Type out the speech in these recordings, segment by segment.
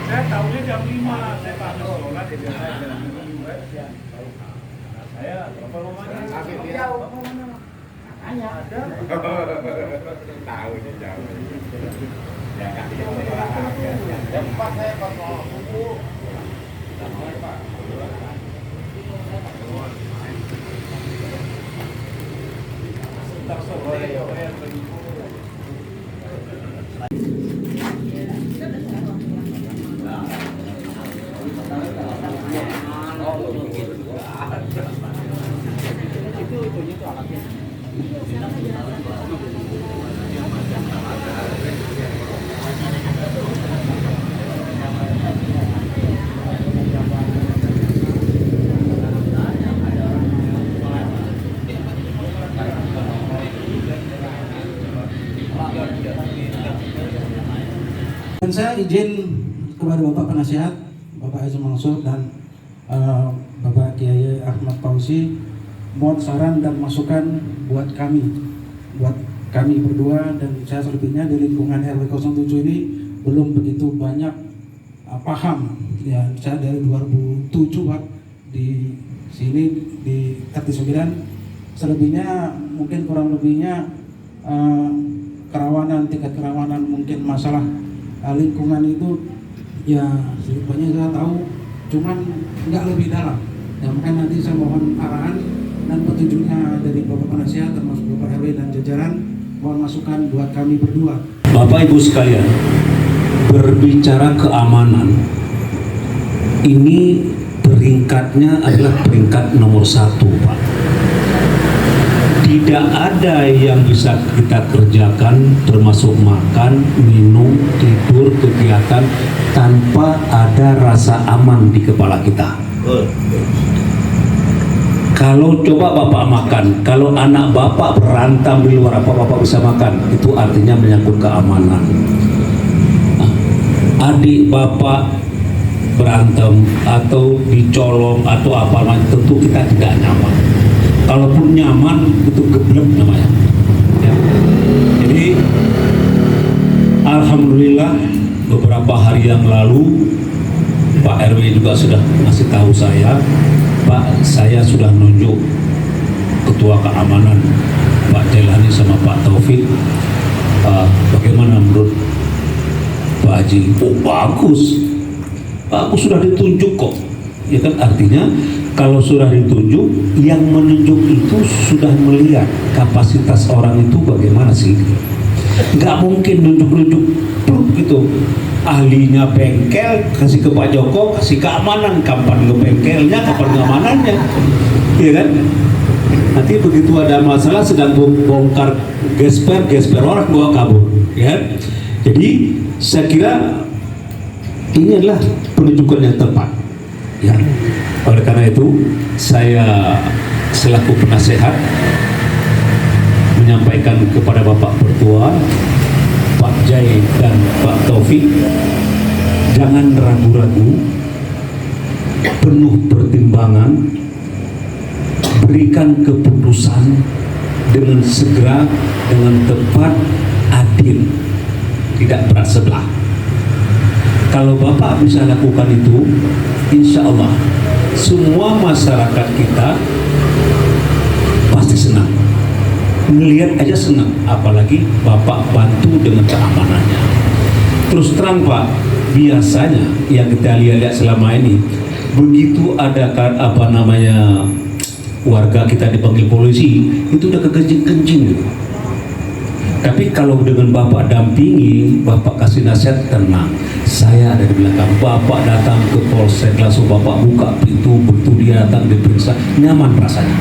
Saya tahunya jam 5, saya bangun sholat di biasa jam 7. Saya apa namanya? Jauh hanya ada. Tahunya jauh. Ya kan dia Tempat saya kalau buku Pak. tak sore yang begitu. Itu alatnya. Dan saya izin kepada Bapak Penasihat, Bapak Haji Mansur dan Bapak Kiai Ahmad Fauzi, mohon saran dan masukan buat kami berdua dan saya selebihnya di lingkungan RW 07 ini belum begitu banyak paham. Ya, saya dari 2007 Pak di sini di RT 9, selebihnya mungkin kurang lebihnya tingkat kerawanan mungkin masalah lingkungan itu ya banyak saya tahu, cuman nggak lebih dalam. Ya makanya nanti saya mohon arahan dan petunjuknya dari Bapak Penasihat termasuk Bapak RW dan jajaran, mohon masukan buat kami berdua. Bapak Ibu sekalian, berbicara keamanan ini peringkatnya adalah peringkat nomor 1, Pak. Tidak ada yang bisa kita kerjakan termasuk makan, minum, tidur, kegiatan tanpa ada rasa aman di kepala kita. Kalau coba Bapak makan, kalau anak Bapak berantam di luar, apa Bapak bisa makan? Itu artinya menyangkut keamanan. Adik Bapak berantem atau dicolong atau apa, tentu kita tidak nyaman. Kalaupun nyaman itu geblek namanya. Ya. Jadi alhamdulillah beberapa hari yang lalu Pak RW juga sudah ngasih tahu saya, Pak, saya sudah nunjuk ketua keamanan Pak Jelani sama Pak Taufik. Bagaimana menurut Pak Haji? Oh bagus, aku sudah ditunjuk kok. Ya kan, artinya kalau sudah ditunjuk, yang menunjuk itu sudah melihat kapasitas orang itu bagaimana sih. Nggak mungkin nunjuk-nunjuk gitu. Ahlinya bengkel, kasih ke Pak Joko, kasih keamanan, kapan ke bengkelnya, kapan keamanannya. Iya kan? Nanti begitu ada masalah sedang bongkar gesper orang bawa kabur. Ya? Jadi saya kira ini adalah penunjukan yang tepat. Ya, oleh karena itu saya selaku penasehat menyampaikan kepada Bapak Pertua, Pak Jai dan Pak Taufik, jangan ragu-ragu, penuh pertimbangan, berikan keputusan dengan segera, dengan tepat, adil, tidak berat sebelah. Kalau Bapak bisa lakukan itu, insya Allah semua masyarakat kita pasti senang. Melihat aja senang, apalagi Bapak bantu dengan keamanannya. Terus terang Pak, biasanya yang kita lihat selama ini, begitu ada warga kita dipanggil polisi, itu udah kekencing-kencing gitu. Tapi kalau dengan Bapak dampingi, Bapak kasih nasihat, tenang, saya ada di belakang. Bapak datang ke polsek, langsung Bapak buka pintu, begitu dia datang diperiksa, nyaman rasanya.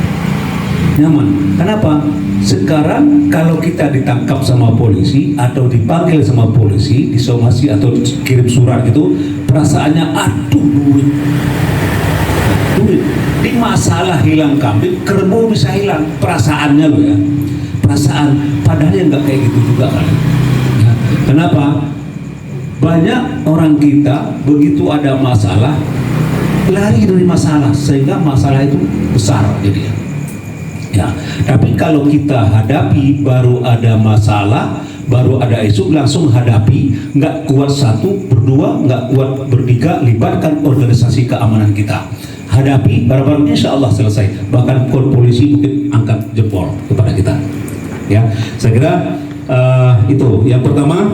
Nyaman. Kenapa? Sekarang kalau kita ditangkap sama polisi atau dipanggil sama polisi, disomasi atau kirim surat itu, perasaannya aduh duit. Di masalah hilang kambing, kerbau bisa hilang. Perasaannya loh ya. Perasaan, padahal yang nggak kayak gitu juga kan. Ya. Kenapa? Banyak orang kita begitu ada masalah lari dari masalah sehingga masalah itu besar jadi. Ya, tapi kalau kita hadapi baru ada masalah, baru ada isu langsung hadapi, nggak kuat satu, berdua, nggak kuat bertiga, libatkan organisasi keamanan kita. Hadapi, barang-barang insya Allah selesai. Bahkan polisi mungkin angkat jempol kepada kita. Ya, saya kira itu yang pertama.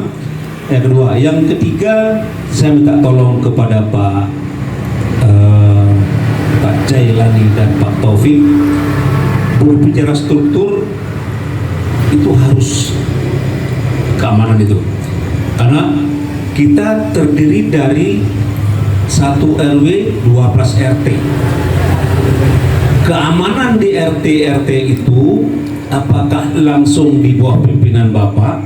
Yang kedua, yang ketiga, saya minta tolong kepada Pak Jailani dan Pak Taufik, berbicara struktur itu harus keamanan itu, karena kita terdiri dari 1 RW 12 RT. Keamanan di RT itu apakah langsung di bawah pimpinan Bapak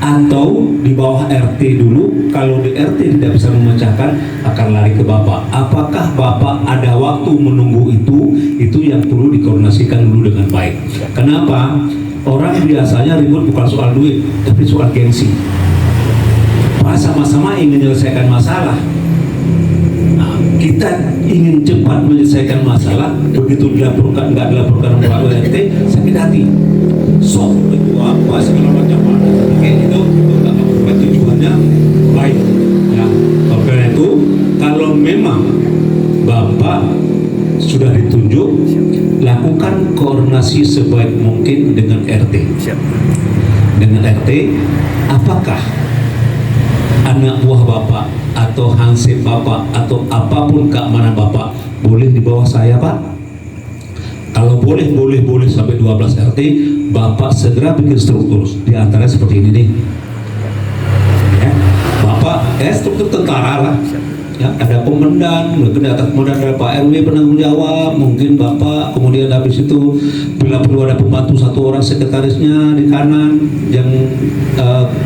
atau di bawah RT dulu? Kalau di RT tidak bisa memecahkan akan lari ke Bapak. Apakah Bapak ada waktu menunggu itu yang perlu dikoordinasikan dulu dengan baik. Kenapa? Orang biasanya ribut bukan soal duit, tapi soal gengsi. Pak, sama-sama ingin menyelesaikan masalah. Nah, kita ingin cepat menyelesaikan masalah, begitu dilaporkan nggak dilaporkan oleh RT, sakit hati. So, itu apa segala macam. Itu nggak tujuannya baik. Ya, karena itu kalau memang Bapak sudah ditunjuk, lakukan koordinasi sebaik mungkin dengan RT. Dengan RT, apakah anak buah Bapak atau hansip Bapak atau apapun keamanan Bapak boleh di bawah saya, Pak? Kalau boleh sampai 12 RT, Bapak segera bikin struktur. Di antara seperti ini nih. Ya, Bapak struktur tentara lah. Ya, ada komandan, mungkin atas komandan ada Pak RW penanggung jawab, mungkin Bapak, kemudian habis itu bila perlu ada pembantu 1 orang sekretarisnya di kanan, yang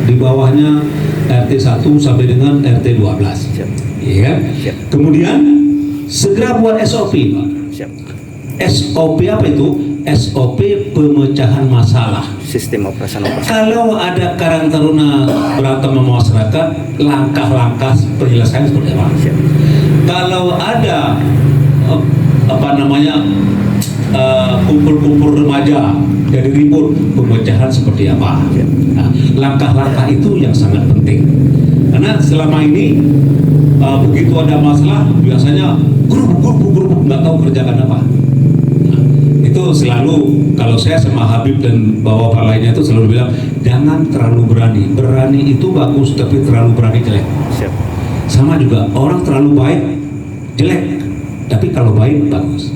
di bawahnya RT 1 sampai dengan RT 12. Ya. Kemudian segera buat SOP, Pak. SOP apa itu? SOP pemecahan masalah. Sistem operasi. Kalau ada Karang Taruna berantem sama masyarakat, langkah-langkah penyelesaian seperti apa? Kalau ada kumpul-kumpul remaja jadi ribut, pemecahan seperti apa? Nah, langkah-langkah itu yang sangat penting. Karena selama ini begitu ada masalah biasanya grup nggak tahu kerjakan apa. Itu selalu, kalau saya sama Habib dan bapak lainnya itu selalu bilang, jangan terlalu berani. Berani itu bagus, tapi terlalu berani jelek. Sama juga, orang terlalu baik jelek, tapi kalau baik bagus.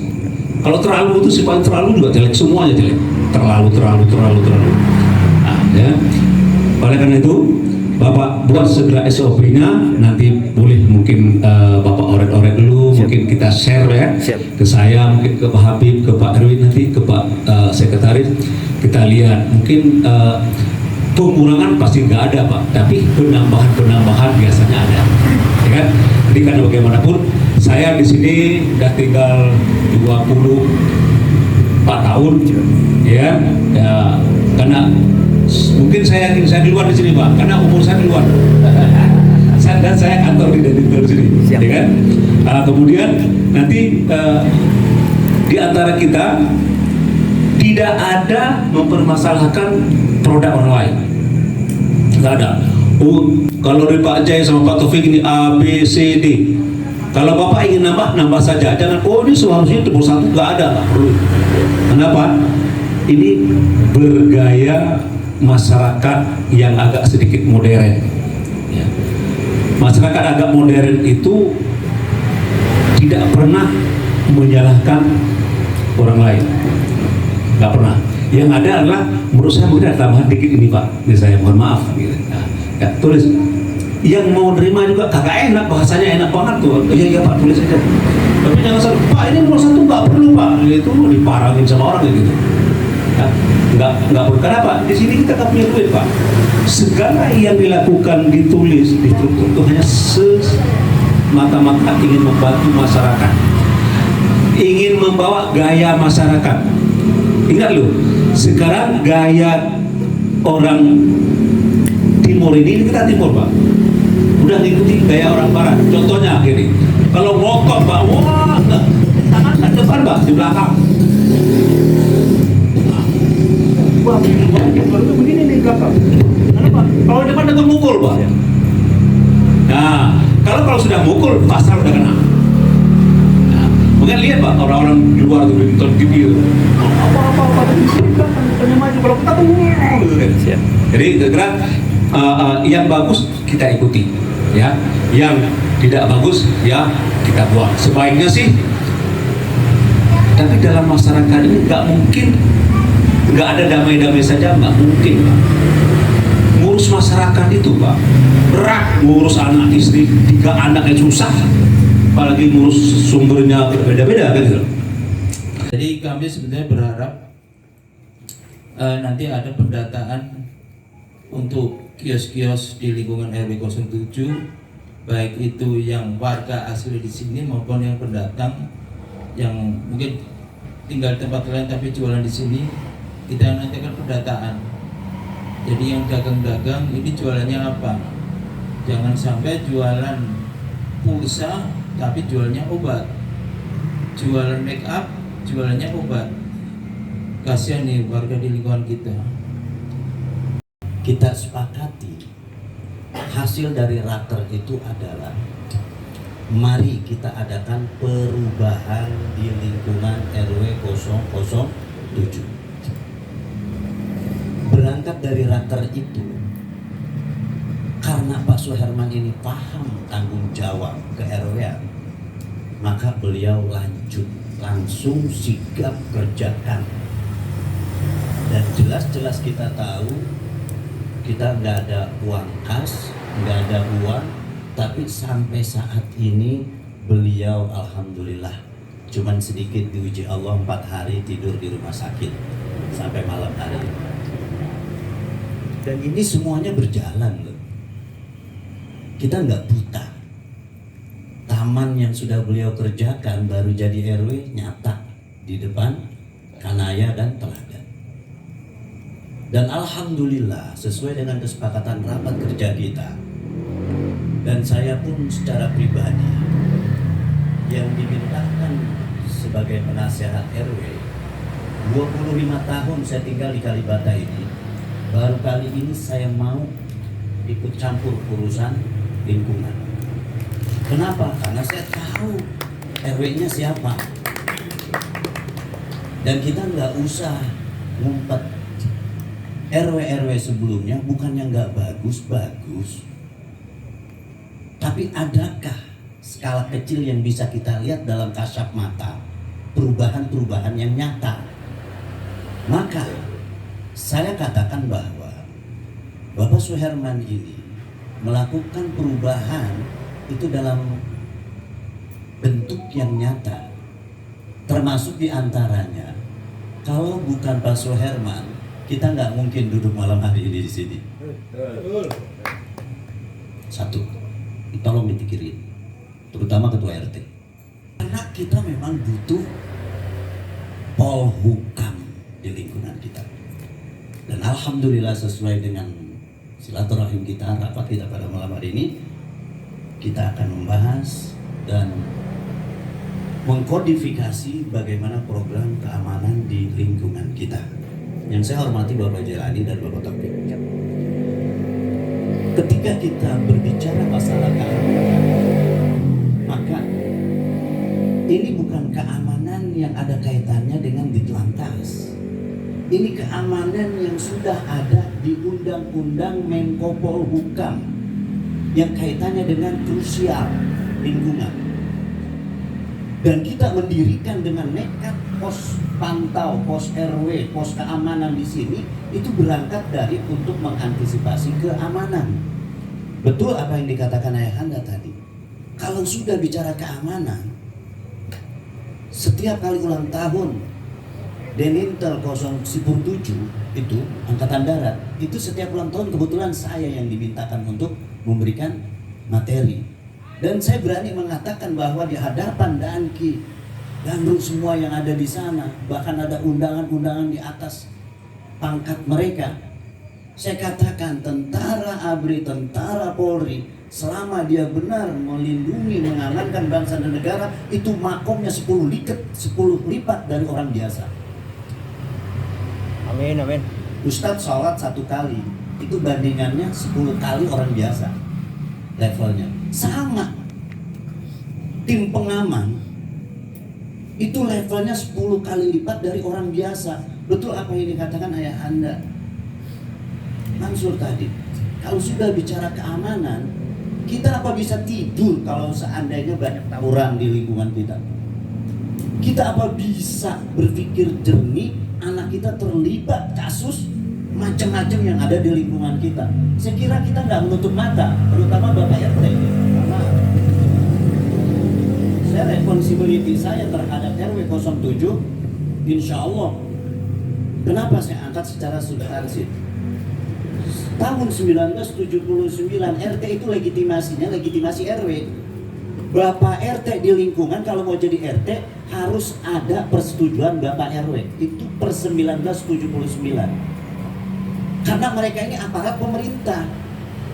Kalau terlalu itu sifatnya terlalu juga jelek, semuanya jelek. Terlalu. Nah, ya. Oleh karena itu, Bapak buat segera SOP-nya, nanti boleh mungkin Bapak orek-orek dulu, mungkin kita share ya, ke saya, mungkin ke Pak Habib, ke Pak Erwin, nanti ke Pak Sekretaris, kita lihat, mungkin pengurangan pasti nggak ada Pak, tapi penambahan biasanya ada, ya kan? Jadi karena bagaimanapun, saya di sini udah tinggal 24 tahun, ya karena mungkin saya duluan di sini Pak, karena umur saya duluan. Dan saya kantor di sini, ya kan? Kemudian nanti di antara kita tidak ada mempermasalahkan produk orang lain, nggak ada. Kalau dari Pak Jai sama Pak Taufik ini A, B, C, D. Kalau Bapak ingin nambah saja. Jangan, ini seharusnya itu satu, nggak ada, nggak perlu. Kenapa? Ini bergaya masyarakat yang agak sedikit modern. Ya. Masyarakat agak modern itu tidak pernah menyalahkan orang lain, nggak pernah. Yang ada adalah, menurut saya mungkin ada tambahan dikit ini Pak, ini saya mohon maaf. Gitu. Nah, ya, tulis. Yang mau nerima juga kagak enak, bahasanya enak banget tuh. Iya Pak, tulis aja. Tapi jangan salah, Pak ini nomor 1 nggak perlu Pak, itu diparangin sama orang gitu. Nggak perlu. Kenapa? Di sini kita tak punya duit Pak. Segala yang dilakukan ditulis di struktur itu hanya semata-mata ingin membantu masyarakat, ingin membawa gaya masyarakat. Ingat loh, sekarang gaya orang timur ini kita timur Pak, udah ngikuti gaya orang barat. Contohnya gini, kalau ngotot Pak, wah tangan depan Pak, di belakang. Pak, baru tuh begini nih belakang. Kenapa? Kalau depan dengan mukul, Pak. Nah, kalau sudah mukul, pasar udah kena. Nah, mungkin lihat Pak, orang-orang di luar tuh nonton TV itu. Apa di sini belakang, tanya maju. Kalau kita tuh gitu kan. Jadi kira-kira yang bagus kita ikuti, ya. Yang tidak bagus ya kita buang. Sebaiknya sih. Tapi dalam masyarakat ini nggak mungkin, nggak ada damai-damai saja, nggak mungkin, Pak. Ngurus masyarakat itu, Pak, berat. Ngurus anak istri 3 anak yang susah, apalagi ngurus sumbernya berbeda-beda kan gitu. Jadi kami sebenarnya berharap nanti ada pendataan untuk kios-kios di lingkungan RW 07, baik itu yang warga asli di sini maupun yang pendatang yang mungkin tinggal di tempat lain tapi jualan di sini. Kita nanti akan pendataan. Jadi yang dagang-dagang ini jualannya apa? Jangan sampai jualan pulsa tapi jualnya obat, jualan make up jualannya obat. Kasihan nih warga di lingkungan kita. Kita sepakati hasil dari raker itu adalah mari kita adakan perubahan di lingkungan RW 007. Berangkat dari raker itu, karena Pak Suherman ini paham tanggung jawab ke RW, maka beliau langsung sigap kerjakan. Dan jelas-jelas kita tahu kita nggak ada uang kas, nggak ada uang, tapi sampai saat ini beliau alhamdulillah cuman sedikit diuji Allah 4 hari tidur di rumah sakit sampai malam hari. Dan ini semuanya berjalan loh. Kita nggak buta. Taman yang sudah beliau kerjakan baru jadi RW nyata di depan Kanaya dan Telaga. Dan alhamdulillah sesuai dengan kesepakatan rapat kerja kita, dan saya pun secara pribadi yang dimintakan sebagai penasehat RW, 25 tahun saya tinggal di Kalibata ini, baru kali ini saya mau ikut campur urusan lingkungan. Kenapa? Karena saya tahu RW-nya siapa. Dan kita nggak usah ngumpet. RW-RW sebelumnya bukannya nggak bagus-bagus, tapi adakah skala kecil yang bisa kita lihat dalam kasat mata perubahan-perubahan yang nyata? Maka saya katakan bahwa Bapak Suherman ini melakukan perubahan itu dalam bentuk yang nyata, termasuk diantaranya kalau bukan Pak Suherman kita nggak mungkin duduk malam hari ini di sini. Satu, tolong dipikirin, terutama ketua RT. Karena kita memang butuh polhukam di lingkungan kita. Dan alhamdulillah sesuai dengan silaturahim kita, rapat kita pada malam hari ini, kita akan membahas dan mengkodifikasi bagaimana program keamanan di lingkungan kita. Yang saya hormati Bapak Jelani dan Bapak Taufik. Ketika kita berbicara masalah keamanan, maka ini bukan keamanan yang ada kaitannya dengan Ditlantas. Ini keamanan yang sudah ada di Undang-Undang Menko Polhukam yang kaitannya dengan krusial lingkungan. Dan kita mendirikan dengan nekat pos pantau, pos RW, pos keamanan di sini itu berangkat dari untuk mengantisipasi keamanan. Betul apa yang dikatakan Ayahanda tadi. Kalau sudah bicara keamanan, setiap kali ulang tahun Denintel 007 itu Angkatan Darat, itu setiap ulang tahun kebetulan saya yang dimintakan untuk memberikan materi. Dan saya berani mengatakan bahwa di hadapan Danki dan semua yang ada di sana, bahkan ada undangan-undangan di atas pangkat mereka, saya katakan tentara ABRI, tentara Polri, selama dia benar melindungi, mengamankan bangsa dan negara, itu makomnya 10 lipat dari orang biasa. Amin, amin. Ustadz sholat 1 kali, itu bandingannya 10 kali orang biasa levelnya. Sama. Tim pengaman itu levelnya 10 kali lipat dari orang biasa. Betul apa yang dikatakan ayah Anda Mansur tadi. Kalau sudah bicara keamanan, kita apa bisa tidur kalau seandainya banyak tawuran di lingkungan kita? Kita apa bisa berpikir jernih anak kita terlibat kasus macam-macam yang ada di lingkungan kita? Saya kira kita nggak menutup mata, terutama Bapak RT, karena saya responsibility saya terhadap RW 07, insya Allah. Kenapa saya angkat secara substansi? Tahun 1979 RT itu legitimasinya legitimasi RW. Bapak RT di lingkungan kalau mau jadi RT harus ada persetujuan Bapak RW. Itu per 1979. Karena mereka ini aparat pemerintah.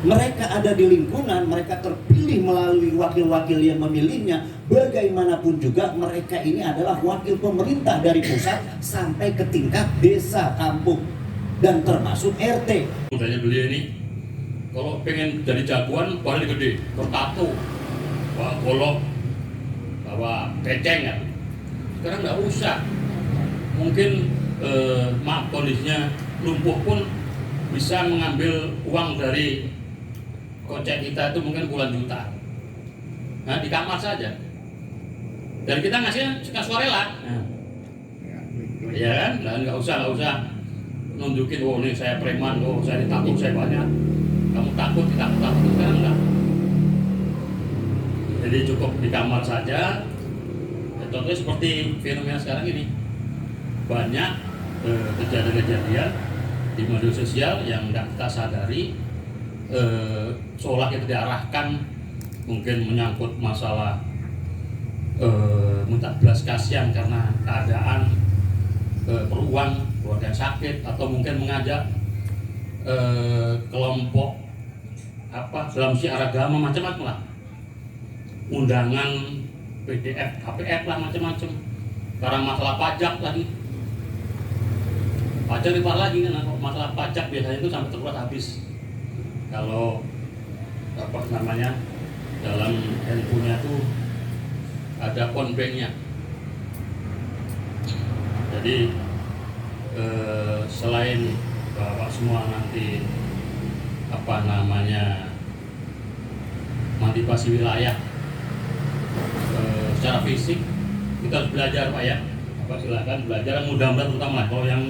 Mereka ada di lingkungan, mereka terpilih melalui wakil-wakil yang memilihnya. Bagaimanapun juga mereka ini adalah wakil pemerintah dari pusat sampai ke tingkat desa, kampung, dan termasuk RT. Mudanya beliau ini, kalau pengen jadi jagoan, badan gede, bertato, bawa golok, bawa beceng kan. Sekarang nggak usah. Mungkin maaf kondisinya lumpuh pun bisa mengambil uang dari kocek kita itu mungkin puluhan juta. Nah di kamar saja. Dan kita ngasihnya sukarela. Ya kan, dan nggak usah nunjukin, oh ini saya preman, oh saya ditakut, saya banyak. Kamu takut, takut sekarang enggak. Jadi cukup di kamar saja. Ya, contohnya seperti fenomena sekarang ini, banyak kejadian-kejadian di media sosial yang tidak kita sadari, seolah kita diarahkan, mungkin menyangkut masalah minta belas kasihan karena keadaan perlu uang, keluarga sakit, atau mungkin mengajak kelompok dalam syiar agama macam-macam lah, undangan PDF, KPF lah macam-macam. Karena masalah pajak tadi, pajak dipar lagi kan, masalah pajak biasanya itu sampai terkuat habis. Kalau dalam handphonenya tuh ada konbanknya. Jadi selain bahwa semua nanti motivasi wilayah secara fisik, kita harus belajar Pak ya. Silakan belajar, mudah-mudahan terutama lah kalau yang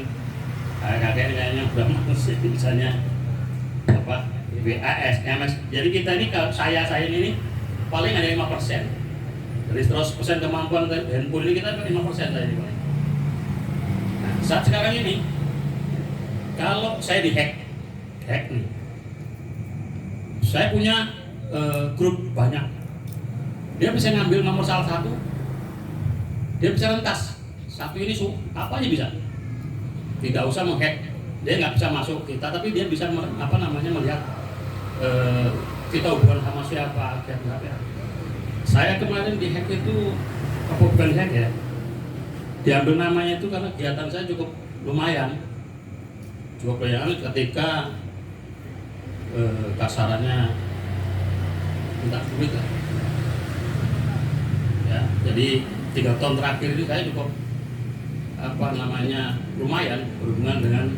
kakek kayaknya udah masuk misalnya WAS, MS. Jadi kita ini kalau saya ini paling ada 5%. Dari 100% kemampuan handphone ini kita 5% saja paling. Nah, saat sekarang ini kalau saya hack nih, saya punya grup banyak. Dia bisa ngambil nomor salah satu, dia bisa rentas satu ini apa aja bisa. Tidak usah menghack, dia nggak bisa masuk kita, tapi dia bisa melihat kita hubungan sama siapa, siapa. Saya kemarin di hack itu bukan hack ya, diambil namanya itu karena kegiatan saya cukup lumayan ketika kasarannya minta duit lah ya. Jadi 3 tahun terakhir ini saya cukup lumayan berhubungan dengan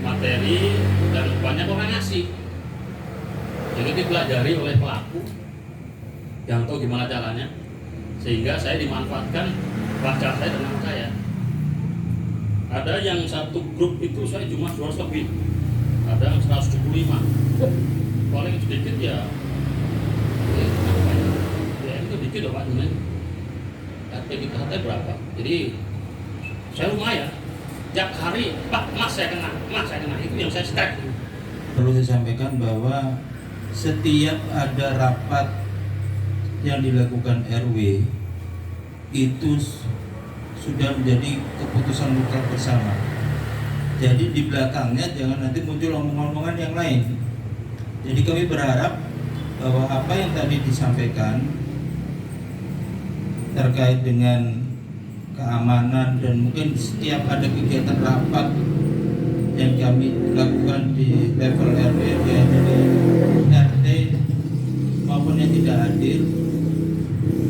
materi dan banyak orang ngasih. Jadi dipelajari oleh pelaku yang tahu gimana caranya, sehingga saya dimanfaatkan pacar saya dan anak saya. Ada yang satu grup itu saya cuma 200 lebih, ada yang 175. Paling sedikit ya itu dikit loh Pak, aktivitasnya berapa. Jadi saya lumayan tiap hari, Pak, mas saya kena, itu yang saya stres. Perlu saya sampaikan bahwa setiap ada rapat yang dilakukan RW itu sudah menjadi keputusan mutlak bersama. Jadi di belakangnya jangan nanti muncul omong-omongan yang lain. Jadi kami berharap bahwa apa yang tadi disampaikan terkait dengan keamanan dan mungkin setiap ada kegiatan rapat yang kami lakukan di level RW, yaitu di RT maupun yang tidak hadir,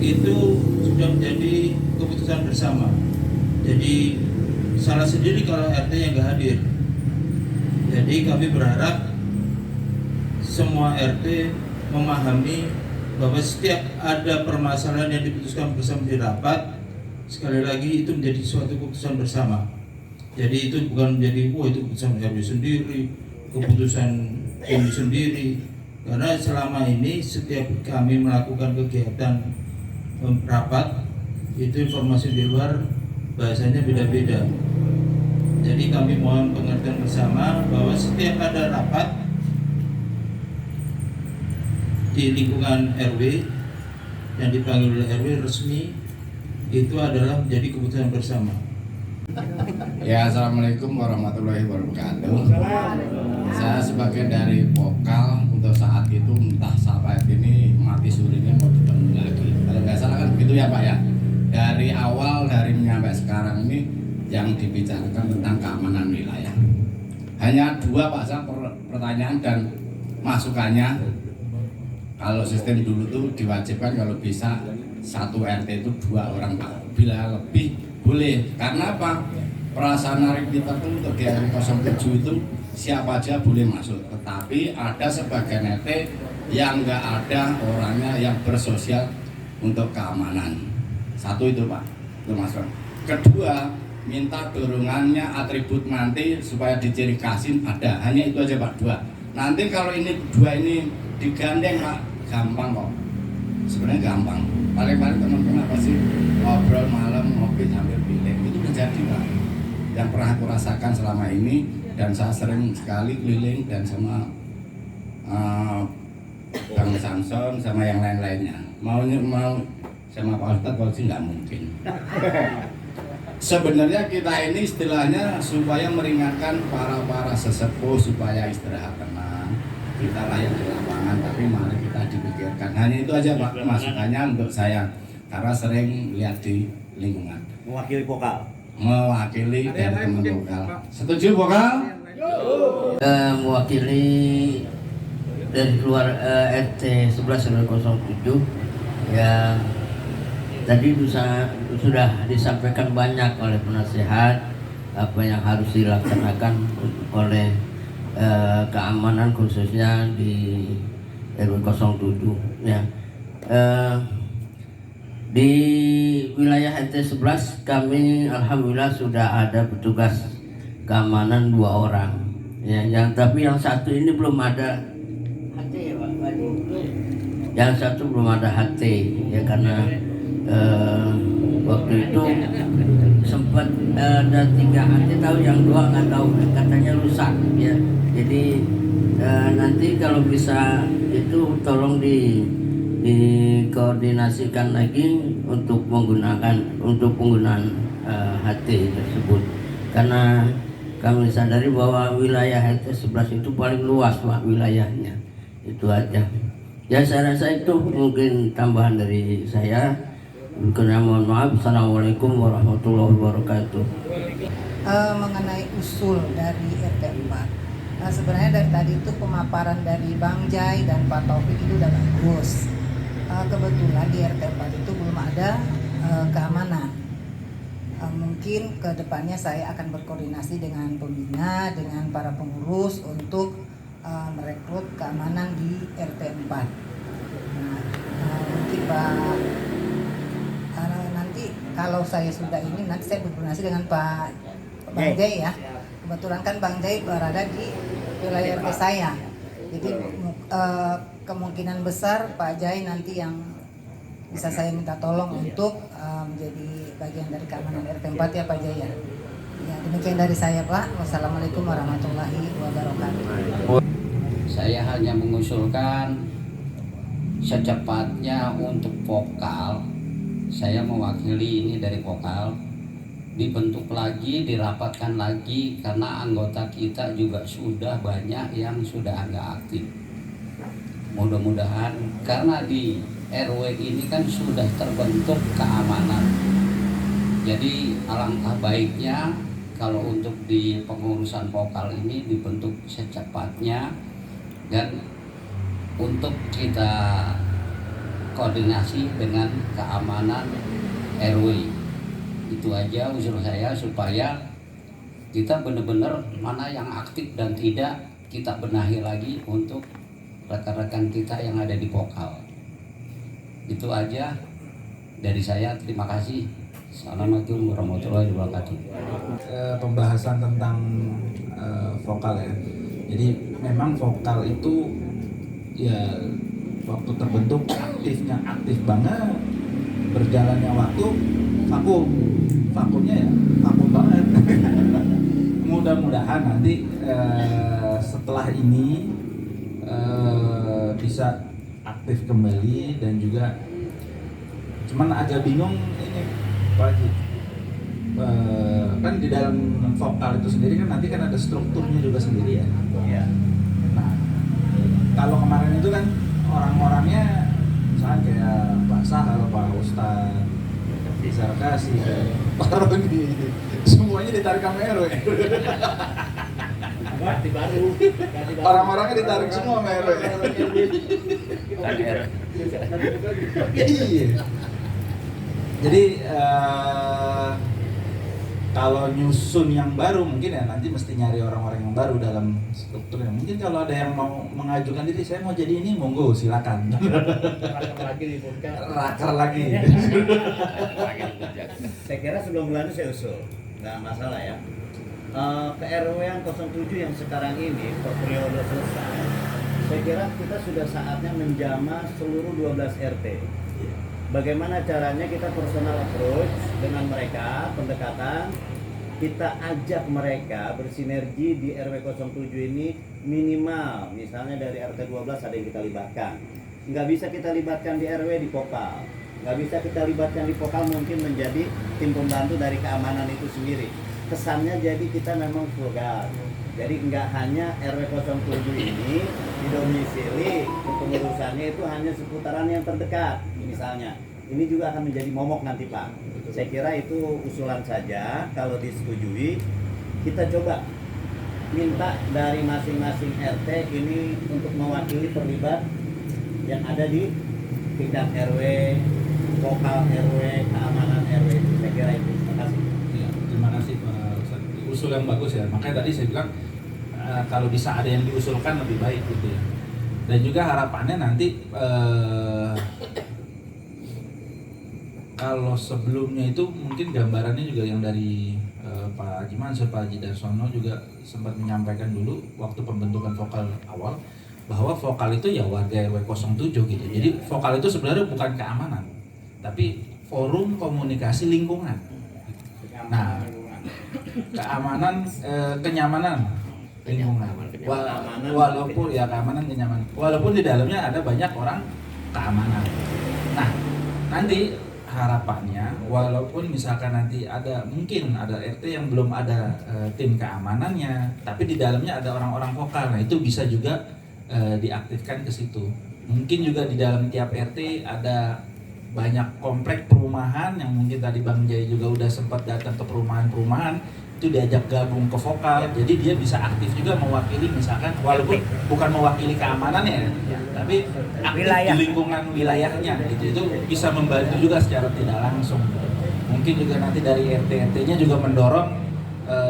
itu sudah menjadi keputusan bersama. Jadi salah sendiri kalau RT yang nggak hadir. Jadi kami berharap semua RT memahami bahwa setiap ada permasalahan yang diputuskan bersama di rapat, sekali lagi itu menjadi suatu keputusan bersama. Jadi itu bukan menjadi itu keputusan RW sendiri, keputusan kami sendiri. Karena selama ini setiap kami melakukan kegiatan rapat, itu informasi di luar bahasanya beda-beda. Jadi kami mohon pengertian bersama bahwa setiap ada rapat di lingkungan RW yang dipanggil oleh RW resmi, itu adalah menjadi keputusan bersama. Ya, assalamualaikum warahmatullahi wabarakatuh. Saya sebagai dari vokal untuk saat itu entah sampai ini mati surinya mau ditemui lagi. Kalau nggak salah kan begitu ya Pak ya. Dari awal dari sampai sekarang ini yang dibicarakan tentang keamanan wilayah. Hanya dua Pak saya pertanyaan dan masukannya. Kalau sistem dulu tuh diwajibkan kalau bisa satu RT itu 2 orang Pak. Bila lebih boleh, karena apa? Prasarana kita tuh untuk di RW 07 itu siapa aja boleh masuk, tetapi ada sebagian RT yang nggak ada orangnya yang bersosial untuk keamanan. Satu itu Pak, itu masuk. Kedua, minta dorongannya atribut nanti supaya dicirikasin ada, hanya itu aja Pak, 2. Nanti kalau ini 2 ini digandeng Pak, gampang kok. Sebenarnya gampang. Paling-paling teman-teman apa sih ngobrol malam ngopi sambil pilih itu terjadi Pak. Yang pernah aku rasakan selama ini dan saya sering sekali keliling dan sama Bang Samson sama yang lain-lainnya. Mau sama Pak Ustadz kalau sih nggak mungkin. Sebenarnya kita ini istilahnya supaya meringankan para sesepuh supaya istirahat tenang. Kita lah yang di lapangan, tapi mari kita dipikirkan. Hanya itu aja Pak masukannya untuk saya, karena sering lihat di lingkungan. Mewakili vokal. Mewakili dari teman vokal. Setuju vokal? Mewakili dari keluar RT 11 07 ya. Tadi sudah disampaikan banyak oleh penasehat apa yang harus dilaksanakan oleh keamanan khususnya di RW 07 ya. Di wilayah RT 11 kami alhamdulillah sudah ada petugas keamanan 2 orang ya, tapi yang satu ini belum ada HT ya Pak. Yang satu belum ada HT ya, karena waktu itu sempat ada 3 HT tahu, yang 2 nggak tahu, katanya rusak ya. Jadi nanti kalau bisa itu tolong dikoordinasikan lagi untuk penggunaan HT tersebut, karena kami sadari bahwa wilayah RT 11 itu paling luas Pak wilayahnya. Itu aja ya, saya rasa itu mungkin tambahan dari saya. Mohon maaf. Assalamualaikum warahmatullahi wabarakatuh. Mengenai usul dari RT 4, sebenarnya dari tadi itu pemaparan dari Bang Jai dan Pak Taufik itu udah bagus. Kebetulan di RT 4 itu belum ada keamanan. Mungkin ke depannya saya akan berkoordinasi dengan pembina, dengan para pengurus untuk merekrut keamanan di RT 4. Mungkin Pak, nanti kalau saya sudah ini, nanti saya berkoordinasi dengan Pak Bang Jai ya. Kebetulan kan Bang Jai berada di wilayah RT saya. Jadi kemungkinan besar Pak Jai nanti yang bisa saya minta tolong untuk menjadi bagian dari keamanan RT 4 ya Pak Jai ya. Ya, demikian dari saya Pak. Wassalamualaikum warahmatullahi wabarakatuh. Saya hanya mengusulkan secepatnya untuk vokal, saya mewakili ini dari vokal, dibentuk lagi, dirapatkan lagi, karena anggota kita juga sudah banyak yang sudah nggak aktif. Mudah-mudahan karena di RW ini kan sudah terbentuk keamanan, jadi alangkah baiknya kalau untuk di pengurusan vokal ini dibentuk secepatnya, dan untuk kita koordinasi dengan keamanan RW. Itu aja usul saya, supaya kita benar-benar mana yang aktif dan tidak kita benahi lagi untuk rekan-rekan kita yang ada di vokal. Itu aja dari saya, terima kasih. Assalamualaikum warahmatullahi wabarakatuh. Pembahasan tentang vokal ya. Jadi memang vokal itu ya waktu terbentuk aktif banget, berjalannya waktu vakumnya ya vakum banget. Mudah-mudahan nanti setelah ini bisa aktif kembali, dan juga cuman agak bingung ini Pak Haji. Kan di dalam vokal itu sendiri kan nanti kan ada strukturnya juga sendiri ya. Iya. Nah, kalau kemarin itu kan orang-orangnya misalnya kayak Pak Sah, kalau Pak Ustadz bisa kasih Pak Roni, semuanya ditarik kamera ya. Ganti baru. Orang-orangnya ditarik semua kamera ya. Iya. Jadi kalau nyusun yang baru mungkin ya nanti mesti nyari orang-orang yang baru dalam strukturnya. Mungkin kalau ada yang mau mengajukan diri, saya mau jadi ini, monggo silakan. Rakar lagi. Saya kira sebelum bulan saya usul, nggak masalah ya. Ke RW yang 07 yang sekarang ini periode selesai, saya kira kita sudah saatnya menjamah seluruh 12 RT. Bagaimana caranya kita personal approach dengan mereka, pendekatan, kita ajak mereka bersinergi di RW 07 ini minimal, misalnya dari RT 12 ada yang kita libatkan. Nggak bisa kita libatkan di RW di vokal, nggak bisa kita libatkan di vokal, mungkin menjadi tim pembantu dari keamanan itu sendiri. Kesannya jadi kita memang vulgar. Jadi nggak hanya RW 07 ini didomisili, kepengurusannya itu hanya seputaran yang terdekat. Misalnya, ini juga akan menjadi momok nanti Pak. Saya kira itu usulan saja. Kalau disetujui, kita coba minta dari masing-masing RT ini untuk mewakili terlibat yang ada di tingkat RW, vokal RW, keamanan RW. Saya kira itu. Terima kasih. Ya, terima kasih Pak Ustadz. Usul yang bagus ya. Makanya tadi saya bilang kalau bisa ada yang diusulkan lebih baik gitu ya. Dan juga harapannya nanti kalau sebelumnya itu mungkin gambarannya juga yang dari Pak Haji Mansur, Pak Haji Darsono juga sempat menyampaikan dulu waktu pembentukan vokal awal, bahwa vokal itu ya warga RW 07 gitu. Jadi vokal itu sebenarnya bukan keamanan, tapi forum komunikasi lingkungan. Nah, keamanan, kenyamanan lingkungan. Walaupun ya keamanan, kenyamanan. Walaupun di dalamnya ada banyak orang keamanan. Nah, nanti harapannya walaupun misalkan nanti ada mungkin ada RT yang belum ada tim keamanannya, tapi di dalamnya ada orang-orang vokal. Nah, itu bisa juga diaktifkan ke situ. Mungkin juga di dalam tiap RT ada banyak komplek perumahan yang mungkin tadi Bang Jai juga udah sempat datang ke perumahan-perumahan, itu diajak gabung ke vokal. Jadi dia bisa aktif juga mewakili, misalkan walaupun bukan mewakili keamanannya ya, tapi aktif di lingkungan wilayahnya gitu. Itu bisa membantu juga secara tidak langsung. Mungkin juga nanti dari RT-RT-nya juga mendorong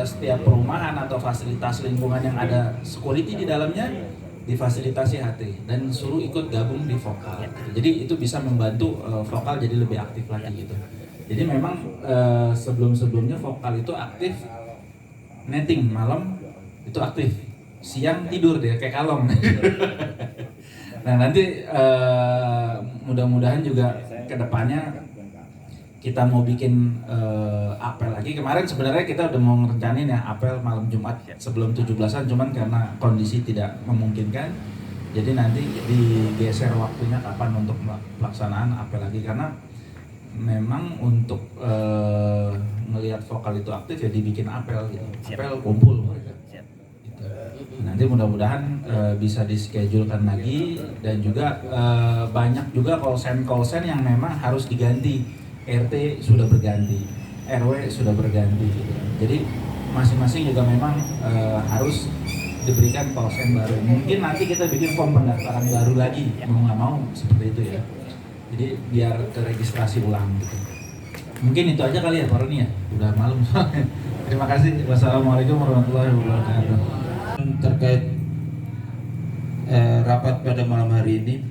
setiap perumahan atau fasilitas lingkungan yang ada security di dalamnya difasilitasi HT dan suruh ikut gabung di vokal. Jadi itu bisa membantu vokal jadi lebih aktif lagi gitu. Jadi memang sebelum-sebelumnya vokal itu aktif netting, malam itu aktif, siang tidur deh kayak kalong. Nah nanti mudah-mudahan juga kedepannya kita mau bikin apel lagi. Kemarin sebenarnya kita udah mau ngerencanain ya apel malam Jumat sebelum 17-an, cuman karena kondisi tidak memungkinkan, jadi nanti digeser waktunya kapan untuk pelaksanaan apel lagi, karena memang untuk melihat vokal itu aktif ya dibikin apel gitu. Apel kumpul mereka. Gitu. Nanti mudah-mudahan bisa dischedulekan lagi, dan juga banyak juga call-sign yang memang harus diganti. RT sudah berganti, RW sudah berganti gitu. Jadi masing-masing juga memang harus diberikan polsek baru. Mungkin nanti kita bikin form pendaftaran baru lagi, mau nggak mau seperti itu ya. Jadi biar teregistrasi ulang gitu. Mungkin itu aja kali ya Pak Roni ya, udah malam soalnya. Terima kasih. Wassalamualaikum warahmatullahi wabarakatuh. Terkait rapat pada malam hari ini,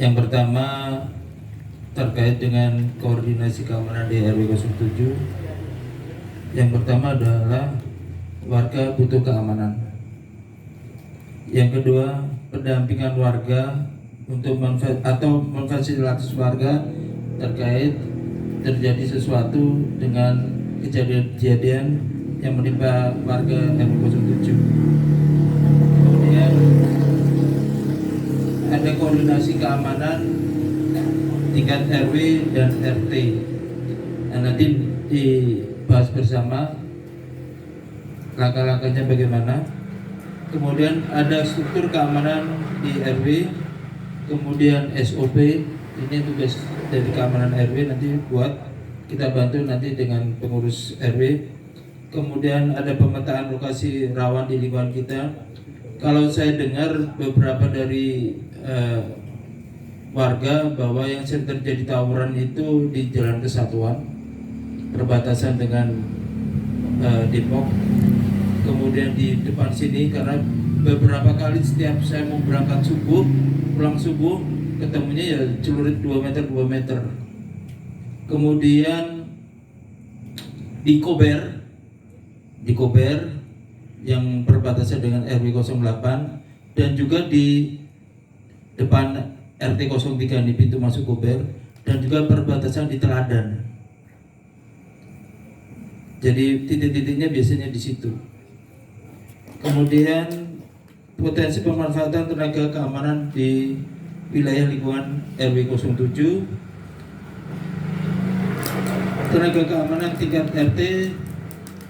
yang pertama terkait dengan koordinasi keamanan di RW 07. Yang pertama adalah warga butuh keamanan. Yang kedua, pendampingan warga untuk memfasilitasi warga terkait terjadi sesuatu dengan kejadian-kejadian yang menimpa warga RW 07. Kemudian ada koordinasi keamanan tingkat RW dan RT. Nah, nanti dibahas bersama langkah-langkahnya bagaimana. Kemudian ada struktur keamanan di RW, kemudian SOP, ini tugas dari keamanan RW nanti buat kita bantu nanti dengan pengurus RW. Kemudian ada pemetaan lokasi rawan di lingkungan kita. Kalau saya dengar beberapa dari warga bahwa yang sering terjadi tawuran itu di Jalan Kesatuan, perbatasan dengan Depok. Kemudian di depan sini, karena beberapa kali setiap saya mau berangkat subuh, pulang subuh, ketemunya ya celurit 2 meter. Kemudian di Kober yang perbatasan dengan RW 08, dan juga di depan RT 03 di pintu masuk Kober, dan juga perbatasan di Teladan. Jadi titik-titiknya biasanya di situ. Kemudian potensi pemanfaatan tenaga keamanan di wilayah lingkungan RW 07. Tenaga keamanan tingkat RT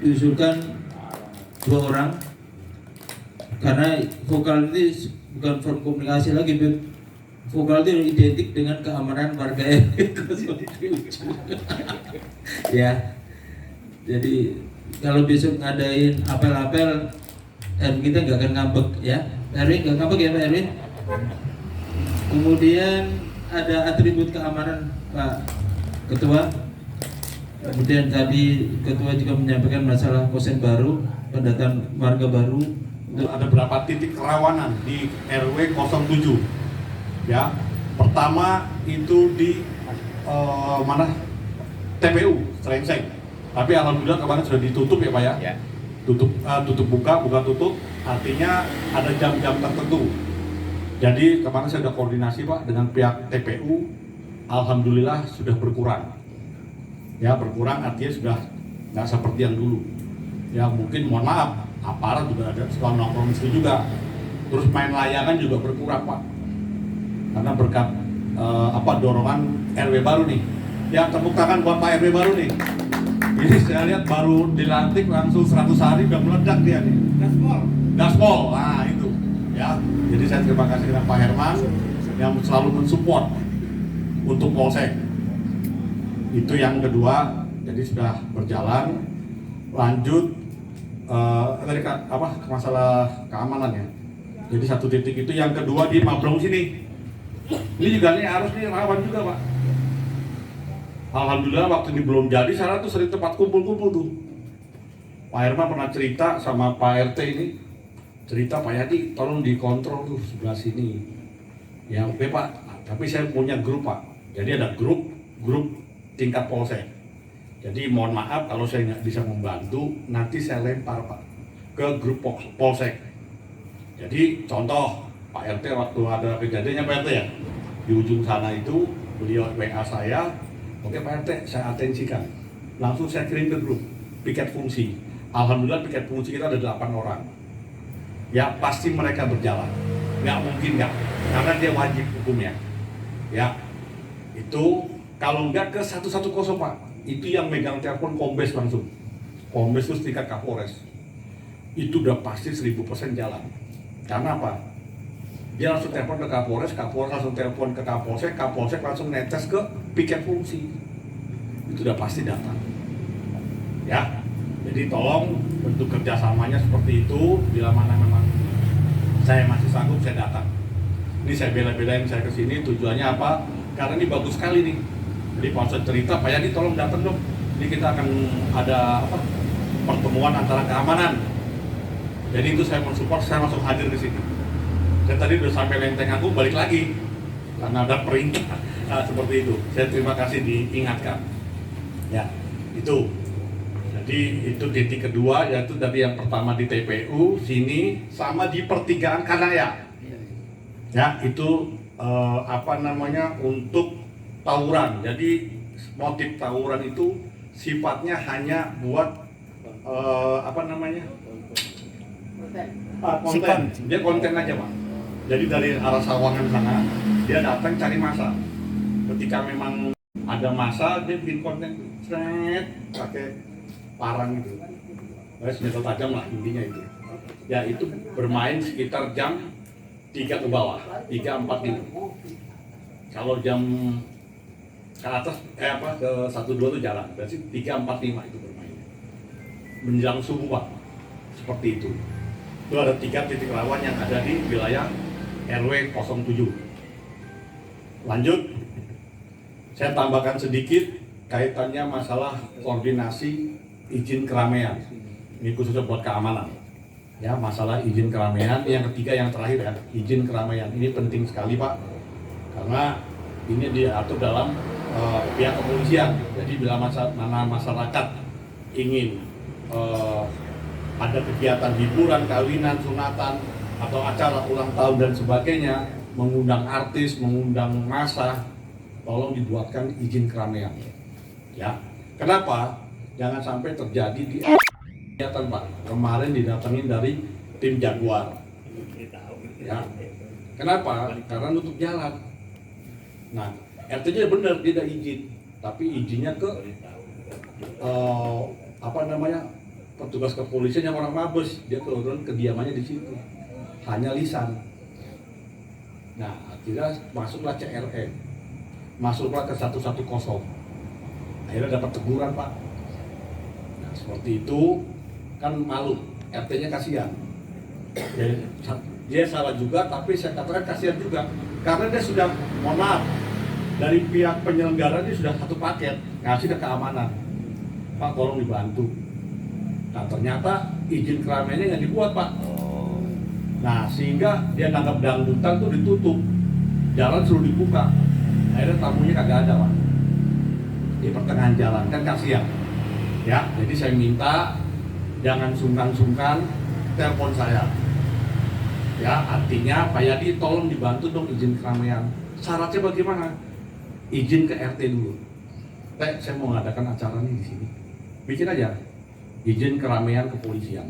diusulkan 2 orang, karena vokal ini bukan form komunikasi lagi, vokal itu identik dengan keamanan warga RW 07. Ya, jadi kalau besok ngadain apel-apel, kita nggak akan ngambek ya, RW nggak ngambek ya Pak RW. Kemudian ada atribut keamanan Pak Ketua. Kemudian tadi Ketua juga menyampaikan masalah kosen baru, pendataan warga baru. Ada berapa titik kerawanan di RW 07 ya. Pertama itu di mana TPU Strengseng, tapi alhamdulillah kemarin sudah ditutup ya Pak ya. Tutup buka tutup, artinya ada jam-jam tertentu. Jadi kemarin saya sudah koordinasi Pak dengan pihak TPU, alhamdulillah sudah berkurang. Ya, berkurang artinya sudah nggak seperti yang dulu. Ya mungkin mohon maaf, aparat juga ada suka nongkrong itu juga. Terus main layangan juga berkurang Pak. Karena berkat dorongan RW baru nih. Ya, tepuk tangan buat Pak RW baru nih. Ini saya lihat baru dilantik langsung 100 hari udah meledak dia nih. Gaspol, nah itu ya. Jadi saya terima kasih dengan Pak Herman yang selalu mensupport untuk Polsek. Itu yang kedua, jadi sudah berjalan. Lanjut tadi masalah keamanan ya. Jadi 1 titik itu, yang kedua di Mabrong sini. Ini juga nih harus nih rawan juga Pak. Alhamdulillah waktu ini belum jadi, sana tuh sering tempat kumpul-kumpul tuh. Pak Herman pernah cerita sama Pak RT ini, cerita Pak Yadi tolong dikontrol tuh sebelah sini. Ya oke Pak, tapi saya punya grup Pak. Jadi ada grup tingkat Polsek. Jadi mohon maaf kalau saya nggak bisa membantu, nanti saya lempar Pak ke grup Polsek. Jadi contoh Pak RT waktu ada kejadiannya Pak RT ya, di ujung sana itu beliau WA saya. Oke Pak RT, saya atensikan. Langsung saya kirim ke grup piket fungsi. Alhamdulillah piket fungsi kita ada 8 orang. Ya pasti mereka berjalan. Nggak mungkin nggak, karena dia wajib hukumnya. Ya, itu kalau nggak ke 110 Pak. Itu yang megang telepon Kombes langsung. Kombes itu tingkat Kapolres. Itu udah pasti 1000% jalan. Karena apa? Dia langsung telepon ke Kapolres langsung telepon ke Kapolsek langsung netes ke piket fungsi. Itu udah pasti datang. Ya, Jadi tolong bentuk kerjasamanya seperti itu. Bila mana memang saya masih sanggup, saya datang. Ini saya bela-belain saya kesini, tujuannya apa? Karena ini bagus sekali nih. Jadi pas cerita, Pak Yadi tolong datang dong. Ini kita akan ada pertemuan antara keamanan. Jadi itu saya mensupport, saya langsung hadir ke sini. Dan tadi udah sampai Lenteng Agung, balik lagi karena ada perintah. Nah, seperti itu. Saya terima kasih diingatkan. Ya, itu. Jadi itu titik kedua, yaitu tadi yang pertama di TPU sini sama di pertigaan Kanaya. Ya, itu untuk tawuran. Jadi motif tawuran itu sifatnya hanya buat konten. Dia konten aja, Pak. Jadi dari arah Sawangan sana dia datang cari massa. Ketika memang ada massa, dia bikin konten pakai parang gitu. Senjata tajam lah intinya itu. Ya itu bermain sekitar jam 3 ke bawah, 3-4 gitu. Kalau jam ke atas ke 1-2 itu jalan. Berarti 3-4-5 itu bermain. Menjelang subuh, Pak. Seperti itu. Itu ada 3 titik rawan yang ada di wilayah RW 07. Lanjut, saya tambahkan sedikit kaitannya masalah koordinasi izin keramaian. Ini khususnya buat keamanan. Ya, masalah izin keramaian. Yang ketiga, yang terakhir ya, izin keramaian. Ini penting sekali, Pak. Karena ini diatur dalam pihak kepolisian. Jadi bila masyarakat ingin ada kegiatan hiburan, kawinan, sunatan, atau acara ulang tahun dan sebagainya, mengundang artis, mengundang massa, tolong dibuatkan izin keramaian. Ya, kenapa? Jangan sampai terjadi di kegiatan, Pak. Kemarin didatengin dari tim Jaguar. Ya, kenapa? Karena nutup jalan. Nah, RT-nya benar tidak izin, tapi izinnya ke petugas kepolisian yang orang Mabes. Dia kebetulan kediamannya di situ. Hanya lisan. Nah, akhirnya masuklah CRM, masuklah ke 110. Akhirnya dapat teguran, Pak. Nah, seperti itu kan malu, RT-nya kasihan. Dia salah juga, tapi saya katakan kasihan juga, karena dia sudah, mohon maaf, dari pihak penyelenggara dia sudah satu paket ngasih ke keamanan. Pak, tolong dibantu. Nah, ternyata izin keramaiannya nggak dibuat, Pak. Nah, sehingga dia nanggap dangdutan tuh ditutup, jalan suruh dibuka. Akhirnya tamunya kagak ada, Pak, di pertengahan jalan, kan kasihan. Ya, jadi saya minta jangan sungkan-sungkan telepon saya. Ya, artinya Pak Yadi tolong dibantu dong izin keramaian. Syaratnya bagaimana? Izin ke RT dulu. Saya mau ngadakan acara nih di sini. Bikin aja izin keramaian kepolisian.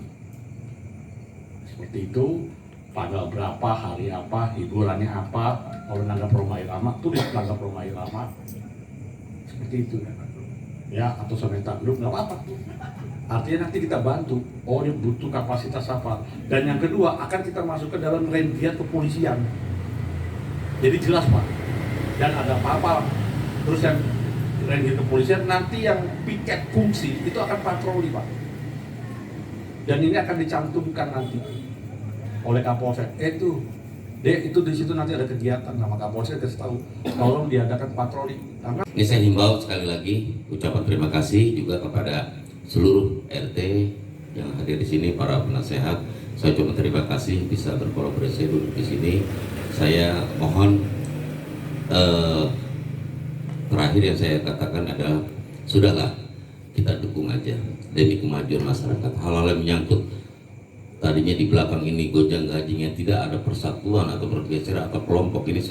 Seperti itu. Tanggal berapa, hari apa, hiburannya apa, kalau nanggap Roma Irama, tulis nanggap Roma Irama. Seperti itu. Ya, atau Soneta Group, nggak apa-apa. Artinya nanti kita bantu, oh ini butuh kapasitas apa. Dan yang kedua, akan kita masuk ke dalam rendiat kepolisian. Jadi jelas, Pak. Dan ada apa-apa, terus yang rendiat kepolisian, nanti yang piket fungsi, itu akan patroli, Pak. Dan ini akan dicantumkan nanti oleh Kapolsek. Itu di situ nanti ada kegiatan, nama Kapolsek kasih tahu, tolong diadakan patroli. Karena ini saya himbau sekali lagi ucapan terima kasih juga kepada seluruh RT yang hadir di sini, para penasehat. Saya cuma terima kasih bisa berkolaborasi duduk di sini. Saya mohon terakhir yang saya katakan adalah sudahlah kita dukung aja demi kemajuan masyarakat. Hal-hal yang menyangkut tadinya di belakang ini gojang gajinya tidak ada persatuan atau pergeseran atau kelompok, ini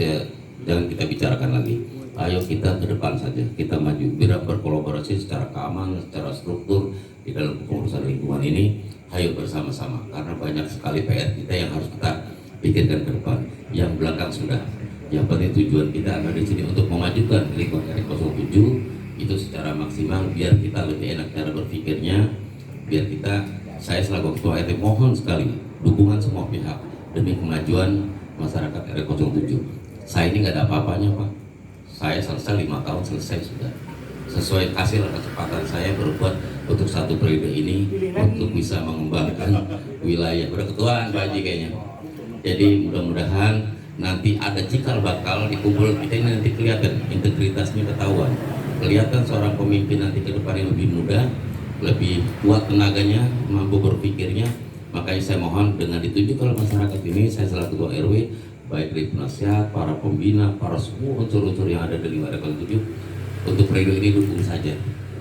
jangan kita bicarakan lagi. Ayo kita ke depan saja, kita maju, biar berkolaborasi secara keamanan, secara struktur di dalam pengurusan lingkungan ini. Ayo bersama-sama, karena banyak sekali PR kita yang harus kita pikirkan ke depan. Yang belakang sudah, yang penting tujuan kita ada di sini untuk memajukan lingkungan RW 07 itu secara maksimal, biar kita lebih enak cara berpikirnya, biar kita. Saya selaku Ketua RT mohon sekali dukungan semua pihak demi kemajuan masyarakat RW 07. Saya ini nggak ada apa-apanya, Pak. Saya selesai 5 tahun selesai sudah. sesuai hasil kecepatan saya berbuat untuk satu periode ini untuk bisa mengembangkan wilayah. Udah ketuaan Pak Haji kayaknya. Jadi mudah-mudahan nanti ada cikal bakal dikumpul kita ini, nanti kelihatan integritasnya, ketahuan, kelihatan seorang pemimpin nanti ke depan yang lebih muda, lebih kuat tenaganya, mampu berpikirnya. Makanya saya mohon dengan ditunjuk oleh masyarakat ini, saya selaku ketua RW, baik dari penasihat, para pembina, para semua unsur-unsur yang ada di lingkungan RW 7, untuk periode ini dukung saja.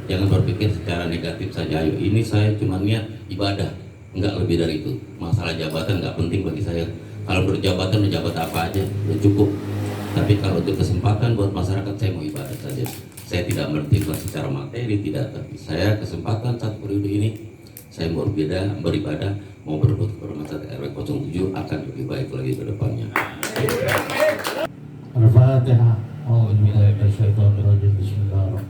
Jangan berpikir secara negatif saja. Ayo, ini saya cuma niat ibadah, enggak lebih dari itu. Masalah jabatan enggak penting bagi saya. Kalau berjabatan, menjabat apa aja, ya cukup. Tapi kalau untuk kesempatan buat masyarakat, saya mau ibadah saja. Saya tidak menentukan secara materi, tidak. Tapi saya kesempatan satu periode ini, saya mau beribadah, mau berbuat kepada masyarakat RW 07 akan lebih baik lagi ke depannya. Al-Fatihah. Bismillahirrahmanirrahim.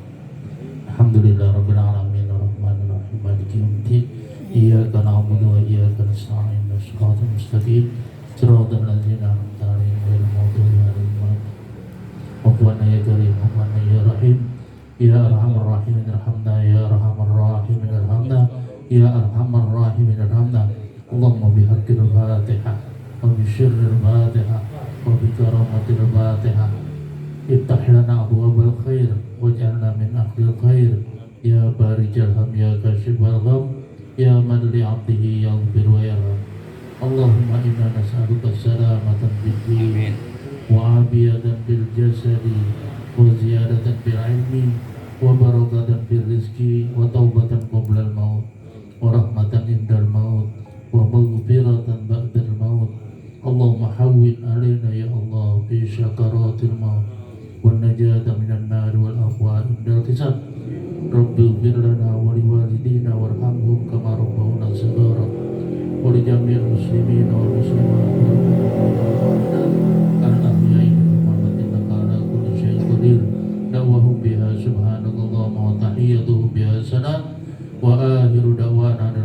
Alhamdulillahirabbil alamin arrahmanir rahim maliki yaumiddin. Iyyaka na'budu wa iyyaka nasta'in. Shiratal mustaqim. Shiratal ladzina an'amta 'alaihim ghairil maghdubi 'alaihim waladdallin. Ya Karim, ya Rahim, ya Arhamar Rahimin irhamna, ya Arhamar Rahimin irhamna, ya Arhamar Rahimin irhamna. Allahumma bihaqqil Fatihah wa bi syirril Fatihah wa bi karamatil Fatihah. Iftah lana abwaabal khair waj'alna min ahlil khair ya barijal ham ya kashifal gham ya man li 'abdihi yaghfir wa yarham. Allahumma inna nas'aluka salamatan fid din wa 'afiyatan fil jasadi wa ziyadatan fil 'ilmi wa barakatan fil rizqi wa taubatan qabla al maut wa rahmatan indal maut wa maghfiratan ba'dal maut. Allahumma hawwin 'alaina ya Allah fi syakaratil maut والنجاة من النار والأهوال عند الحساب. رب اغفر لنا ولوالدينا وارحمهم كما ربونا صغارا ولجميع المسلمين والمسلمات الأحياء منهم إنك على كل شيء قدير. دعوهم بها سبحانك اللهم وتحيتهم بها سلام وآخر دعوانا